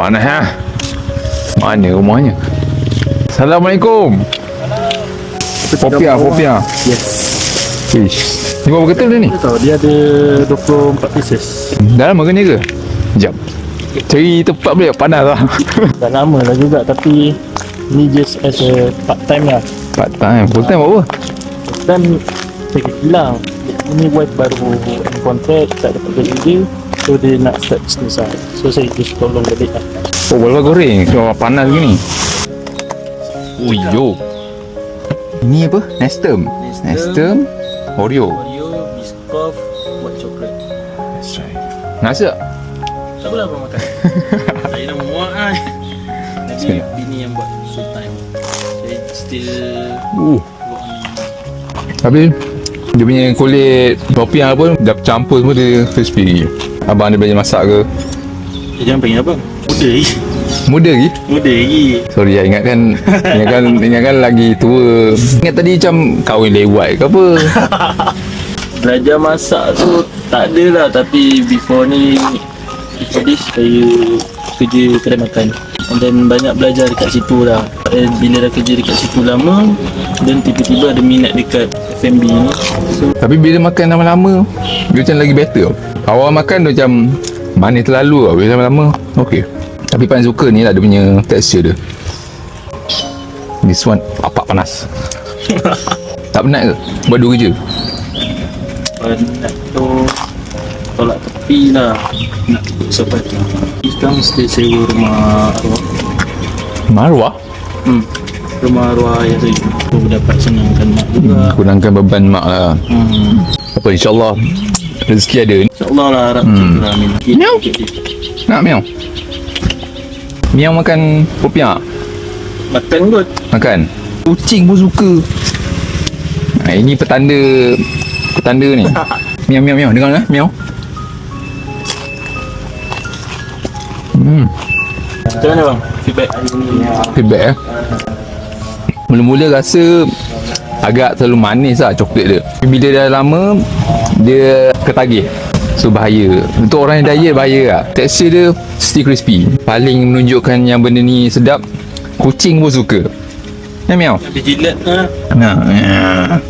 Panas ha? Mana rumahnya? Assalamualaikum. Popiah. Yes. Fish. Ni berapa ketul dia ni? Tahu dia ada 24 pieces. Dah lama ke ni ke? Sekejap. Cari tempat boleh panas lah. Dah lama lah juga, tapi ni just as a part time lah. Part time. Full time apa? Part time saya hilang. Ini wife baru end contract, tak dapat gaji dia. So dia nak start business lah. So saya just tolong balik lah. Oh, bola goreng. So, panas gini. Oh, yo. Ni apa? Nestum. Oreo. Oreo, Biscoff, white chocolate. That's right. Nasi tak? Tak boleh apa makan. Saya dah muak kan. Jadi Sekejap. bini yang buat full time. Saya still work on. Tapi dia punya kulit popiah pun dah campur semua, dia crispy. Abang ada belajar masak ke? Jangan panggil abang. Muda lagi. Muda lagi? Muda lagi. Sorry lah, ingatkan lagi tua. Ingat tadi macam kahwin lewat ke apa. Belajar masak tu tak ada lah, tapi before this saya kerja kedai makan. And then banyak belajar dekat situ lah. And bila dah kerja dekat situ lama, dan tiba-tiba ada minat dekat F&B ni. So Tapi bila makan lama-lama, dia macam lagi better. Awal makan dia macam manis terlalu lah. Bila lama-lama, okey. Tapi paling suka ni lah dia punya tekstur dia. This one, apak panas. Tak penat ke? Buat dua kerja? penat tu tolak tepi lah, nak sampai tu. Sekarang stay sewa rumah arwah. Marwah? Rumah arwah ayah saya. Aku dapat senangkan mak juga. Kurangkan beban mak lah. Apa, insyaAllah rezeki ada. InsyaAllah lah, harap macam tu lah. Amin. Miau. Nak miau? Miau makan popiah? Makan kot. Makan? Kucing pun suka. Ini petanda ni. Miau. Dengar lah, miau. Macam mana bang? Feedback hari ni? Feedback mula-mula rasa agak terlalu manis lah coklat dia. Tapi bila dah lama, dia ketagih. So bahaya. Untuk orang yang diet bahaya lah. Tekstur dia still crispy. Paling menunjukkan yang benda ni sedap, kucing pun suka. Ya miau? Dia jilat lah. Nah.